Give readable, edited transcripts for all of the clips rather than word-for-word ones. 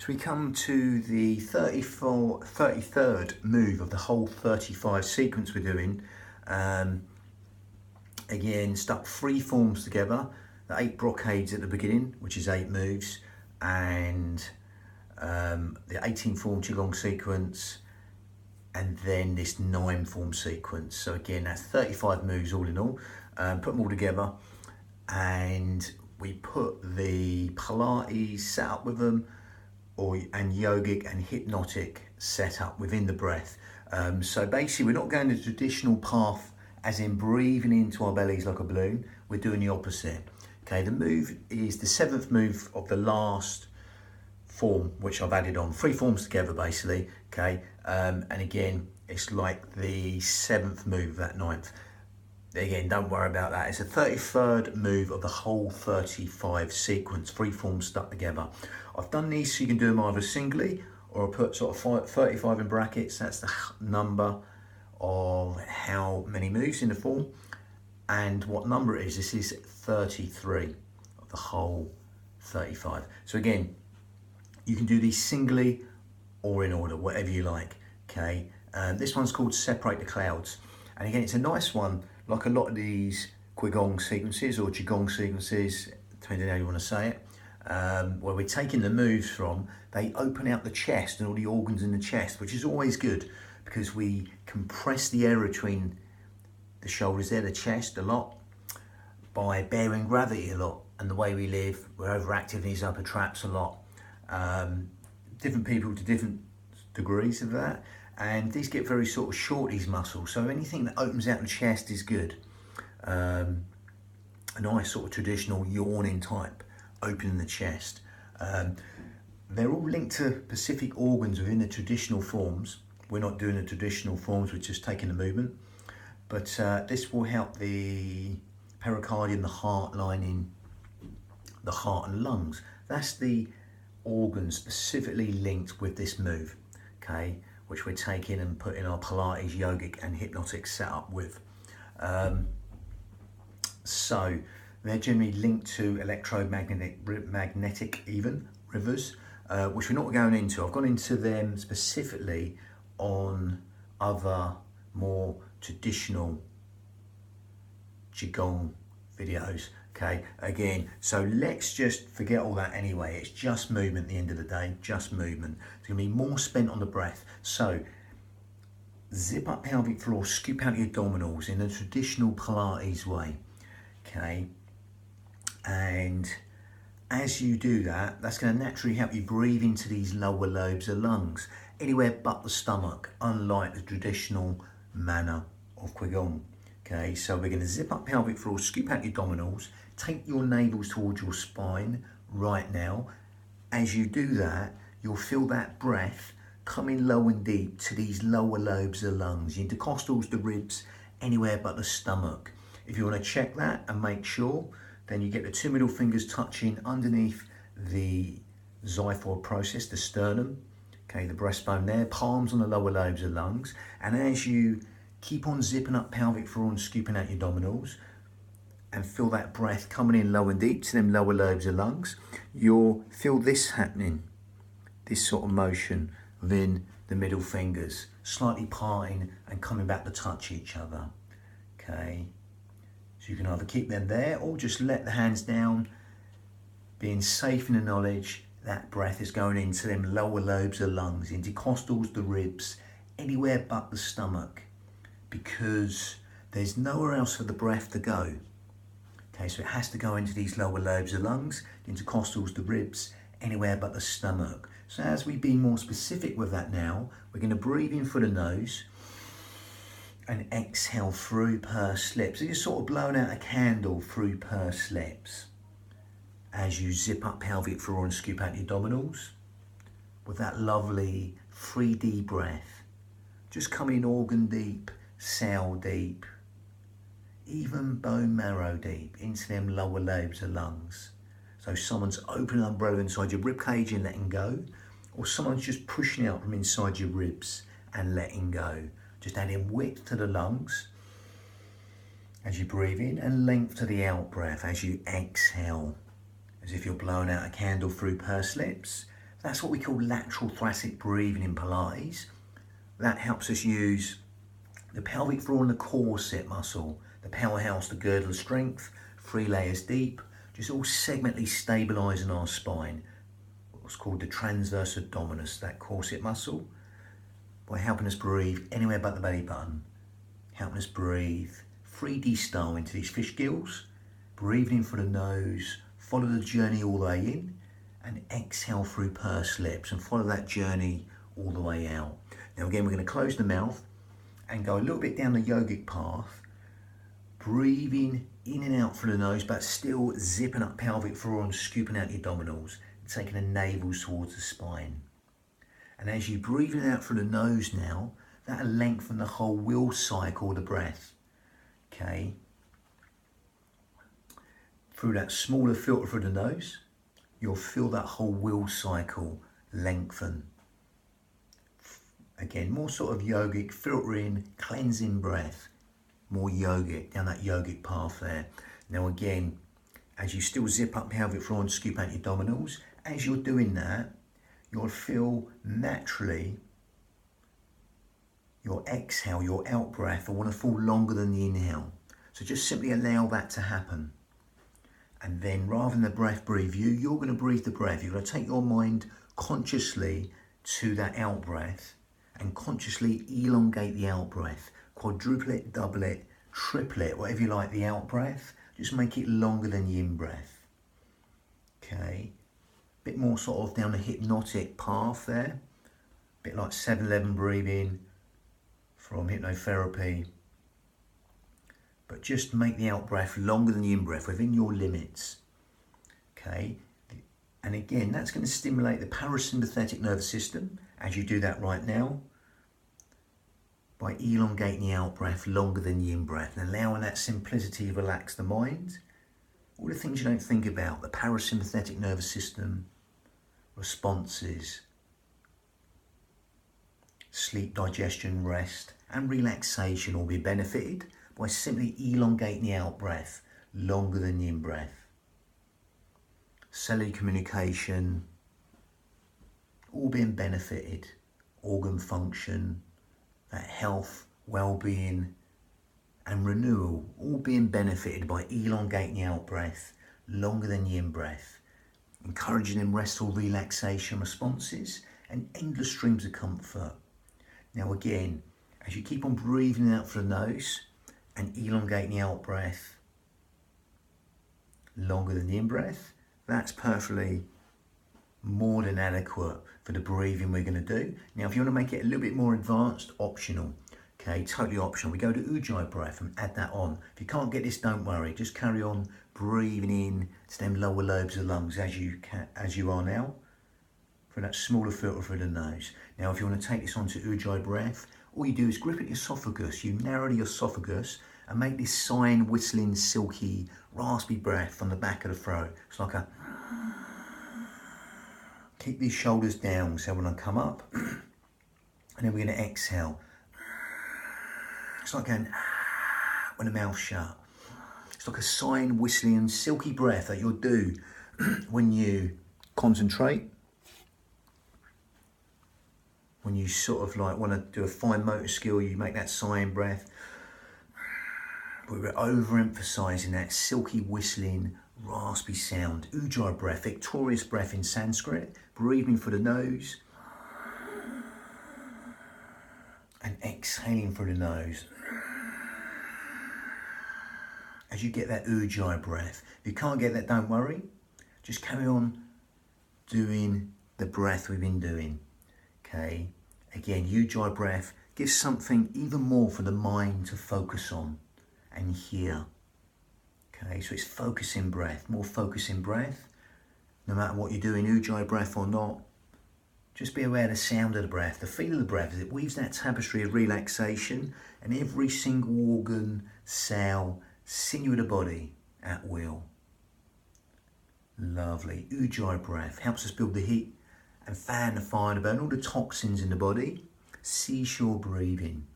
So we come to the 33rd move of the whole 35 sequence we're doing. Again, stuck 3 forms together, the 8 brocades at the beginning, which is 8 moves, and the 18 form qigong sequence, and then this 9 form sequence. So again, that's 35 moves all in all. Put them all together, and we put the Pilates setup with them, and yogic and hypnotic setup within the breath. So basically, we're not going the traditional path, as in breathing into our bellies like a balloon. We're doing the opposite. Okay, the move is the 7th move of the last form, which I've added on 3 forms together basically. Okay, and again, it's like the 7th move of that 9th. Again, don't worry about that. It's the 33rd move of the whole 35 sequence, 3 forms stuck together. I've done these so you can do them either singly, or I put sort of 35 in brackets. That's the number of how many moves in the form, and what number it is. This is 33 of the whole 35. So again, you can do these singly or in order, whatever you like. Okay, this one's called Separate the Clouds, and again, it's a nice one. Like a lot of these qigong sequences or qigong sequences, depending on how you want to say it, where we're taking the moves from, they open out the chest and all the organs in the chest, which is always good because we compress the area between the shoulders there, the chest, a lot, by bearing gravity a lot. And the way we live, we're overactive in these upper traps a lot. Different people to different degrees of that. And these get very sort of short, these muscles. So anything that opens out the chest is good. A nice sort of traditional yawning type, opening the chest. They're all linked to specific organs within the traditional forms. We're not doing the traditional forms, we're just taking the movement. But this will help the pericardium, the heart lining, the heart and lungs. That's the organ specifically linked with this move, okay, which we're taking and putting our Pilates, yogic and hypnotic setup with. So they're generally linked to electromagnetic even rivers, which we're not going into. I've gone into them specifically on other more traditional qigong videos. Okay, again, so let's just forget all that anyway. It's just movement at the end of the day, just movement. It's gonna be more spent on the breath. So zip up pelvic floor, scoop out your abdominals in the traditional Pilates way, okay? And as you do that, that's gonna naturally help you breathe into these lower lobes of lungs, anywhere but the stomach, unlike the traditional manner of qigong. Okay, so we're going to zip up pelvic floor, scoop out your abdominals, take your navels towards your spine right now. As you do that, you'll feel that breath coming low and deep to these lower lobes of the lungs, the intercostals, the ribs, anywhere but the stomach. If you want to check that and make sure, then you get the 2 middle fingers touching underneath the xiphoid process, the sternum, okay, the breastbone there, palms on the lower lobes of the lungs. And as you keep on zipping up pelvic floor and scooping out your abdominals and feel that breath coming in low and deep to them lower lobes of lungs, you'll feel this happening, this sort of motion within the middle fingers, slightly parting and coming back to touch each other. Okay, so you can either keep them there or just let the hands down, being safe in the knowledge that breath is going into them lower lobes of lungs, intercostals, the ribs, anywhere but the stomach, because there's nowhere else for the breath to go. Okay, so it has to go into these lower lobes of lungs, the intercostals, the ribs, anywhere but the stomach. So as we be more specific with that now, we're going to breathe in through the nose and exhale through pursed lips. So you're sort of blowing out a candle through pursed lips as you zip up pelvic floor and scoop out your abdominals with that lovely 3D breath, just coming organ deep, cell deep, even bone marrow deep into them lower lobes of lungs. So someone's opening an umbrella inside your rib cage and letting go, or someone's just pushing out from inside your ribs and letting go. Just adding width to the lungs as you breathe in and length to the out breath as you exhale, as if you're blowing out a candle through pursed lips. That's what we call lateral thoracic breathing in Pilates. That helps us use the pelvic floor and the corset muscle, the powerhouse, the girdle of strength, 3 layers deep, just all segmentally stabilising our spine. What's called the transverse abdominis, that corset muscle, by helping us breathe anywhere but the belly button, helping us breathe 3D style into these fish gills, breathing in through the nose, follow the journey all the way in, and exhale through pursed lips and follow that journey all the way out. Now again, we're going to close the mouth and go a little bit down the yogic path, breathing in and out through the nose, but still zipping up pelvic floor and scooping out the abdominals, taking the navels towards the spine. And as you breathe in and out through the nose now, that'll lengthen the whole will cycle of the breath. Okay. Through that smaller filter through the nose, you'll feel that whole will cycle lengthen. Again, more sort of yogic, filtering, cleansing breath. More yogic, down that yogic path there. Now again, as you still zip up pelvic floor and scoop out your abdominals, as you're doing that, you'll feel naturally your exhale, your out breath will want to fall longer than the inhale. So just simply allow that to happen. And then rather than the breath breathe you, you're going to breathe the breath. You're going to take your mind consciously to that out breath and consciously elongate the out breath. Quadruple it, double it, triple it, whatever you like, the out breath. Just make it longer than the in breath. Okay. Bit more sort of down the hypnotic path there. Bit like 7-11 breathing from hypnotherapy. But just make the out breath longer than the in breath within your limits. Okay. And again, that's going to stimulate the parasympathetic nervous system as you do that right now, by elongating the out breath longer than the in breath and allowing that simplicity to relax the mind. All the things you don't think about, the parasympathetic nervous system, responses, sleep, digestion, rest, and relaxation will be benefited by simply elongating the out breath longer than the in breath. Cellular communication, all being benefited, organ function, that health, well-being, and renewal, all being benefited by elongating the out breath longer than the in breath, encouraging them restful relaxation responses and endless streams of comfort. Now again, as you keep on breathing out through the nose and elongating the out breath longer than the in breath, that's perfectly more than adequate for the breathing we're going to do. Now if you want to make it a little bit more advanced, optional. Okay, totally optional. We go to Ujjayi breath and add that on. If you can't get this, don't worry. Just carry on breathing in to them lower lobes of the lungs as you are now, for that smaller filter through the nose. Now, if you want to take this on to Ujjayi breath, all you do is grip at the esophagus. You narrow the esophagus and make this sighing, whistling, silky, raspy breath from the back of the throat. It's like a... Keep these shoulders down, so when I come up, and then we're going to exhale. It's like going when the mouth's shut. It's like a sighing, whistling, silky breath that you'll do when you concentrate. When you sort of like want to do a fine motor skill, you make that sighing breath. We're overemphasizing that silky, whistling, raspy sound. Ujjayi breath, victorious breath in Sanskrit. Breathing through the nose and exhaling through the nose. As you get that Ujjayi breath. If you can't get that, don't worry. Just carry on doing the breath we've been doing. Okay. Again, Ujjayi breath gives something even more for the mind to focus on and hear. Okay, so it's focusing breath, more focusing breath. No matter what you're doing, Ujjayi breath or not, just be aware of the sound of the breath, the feel of the breath as it weaves that tapestry of relaxation and every single organ, cell, sinew of the body at will. Lovely. Ujjayi breath helps us build the heat and fan the fire to burn all the toxins in the body. Seashore breathing.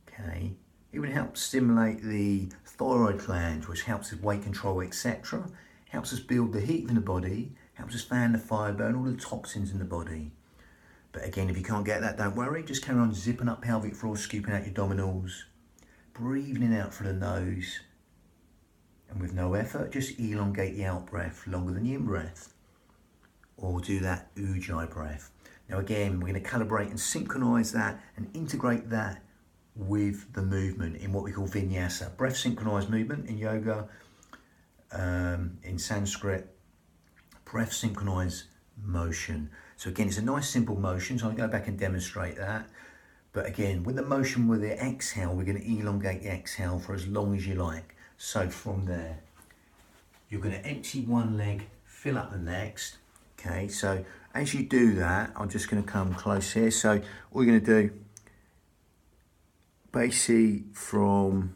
Okay. Even helps stimulate the thyroid gland, which helps with weight control, etc. Helps us build the heat in the body, Helps us fan the fire, burn all the toxins in the body. But again, if you can't get that, don't worry. Just carry on zipping up pelvic floor, scooping out your abdominals. Breathing in out through the nose. And with no effort, just elongate the out breath longer than the in breath. Or do that ujjayi breath. Now again, we're going to calibrate and synchronize that and integrate that with the movement in what we call vinyasa. Breath synchronized movement in yoga, in Sanskrit. Breath synchronized motion. So again, it's a nice simple motion, so I'll go back and demonstrate that. But again, with the motion with the exhale, we're going to elongate the exhale for as long as you like. So from there, you're going to empty one leg, fill up the next. Okay, so as you do that, I'm just going to come close here. So all you're going to do, basically from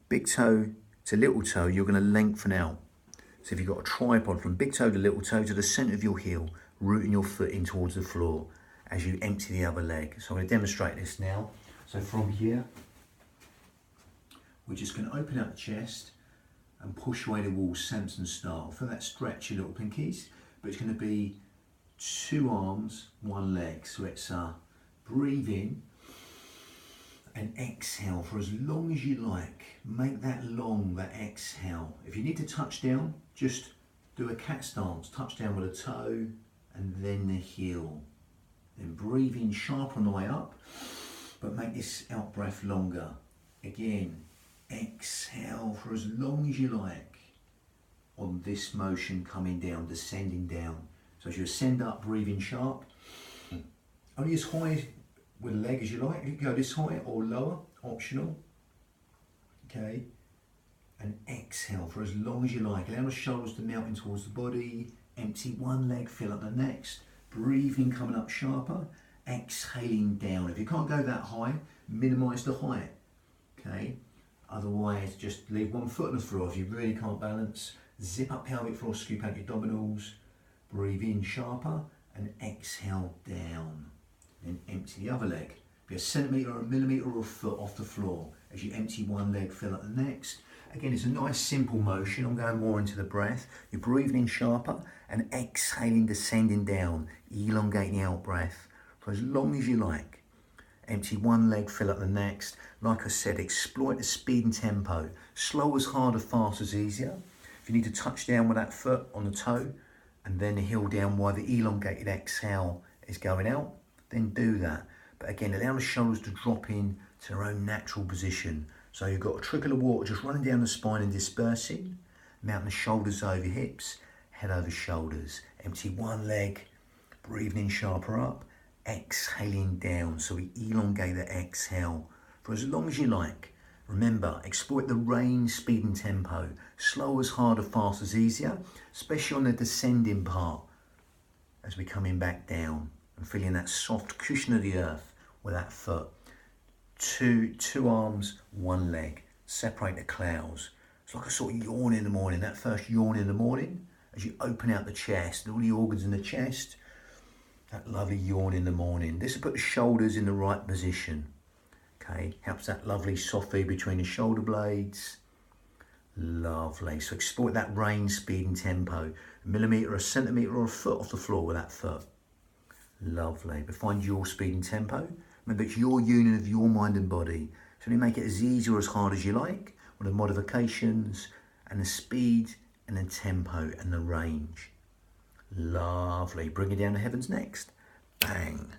big toe to little toe, you're going to lengthen out. So if you've got a tripod from big toe to little toe to the center of your heel, rooting your foot in towards the floor as you empty the other leg. So I'm going to demonstrate this now. So from here, we're just going to open up the chest and push away the wall, Samson style. For that, stretch your little pinkies, but it's going to be 2 arms, 1 leg. So it's breathe in and exhale for as long as you like. Make that long, that exhale. If you need to touch down, just do a cat stance. Touch down with a toe and then the heel. Then breathe in sharp on the way up, but make this out breath longer. Again, exhale for as long as you like on this motion coming down, descending down. So as you ascend up, breathe in sharp. Only as high with a leg as you like. You can go this high or lower, optional. Okay. And exhale for as long as you like. Allow the shoulders to melt in towards the body. Empty one leg, fill up the next. Breathing coming up sharper. Exhaling down. If you can't go that high, minimize the height. Okay. Otherwise, just leave one foot on the floor. If you really can't balance, zip up pelvic floor, scoop out your abdominals. Breathe in sharper and exhale down. Then empty the other leg. Be a centimetre or a millimetre or a foot off the floor. As you empty one leg, fill up the next. Again, it's a nice simple motion. I'm going more into the breath. You're breathing in sharper and exhaling, descending down, elongating the out breath for as long as you like. Empty one leg, fill up the next. Like I said, exploit the speed and tempo. Slow as hard, as fast as easier. If you need to touch down with that foot on the toe and then the heel down while the elongated exhale is going out, then do that. But again, allow the shoulders to drop in to their own natural position. So you've got a trickle of water just running down the spine and dispersing. Mounting the shoulders over hips, head over shoulders. Empty one leg, breathing in sharper up, exhaling down. So we elongate the exhale for as long as you like. Remember, exploit the range, speed and tempo. Slow as hard, as fast as easier, especially on the descending part as we're coming back down and feeling that soft cushion of the earth with that foot. Two arms, one leg. Separate the clouds. It's like a sort of yawn in the morning. That first yawn in the morning, as you open out the chest, all the organs in the chest, that lovely yawn in the morning. This will put the shoulders in the right position. Okay, helps that lovely soft feed between the shoulder blades. Lovely. So exploit that range, speed and tempo. A millimetre, a centimetre or a foot off the floor with that foot. Lovely. But find your speed and tempo. Remember, it's your union of your mind and body. So you make it as easy or as hard as you like, with the modifications and the speed and the tempo and the range. Lovely. Bring it down to heavens next. Bang.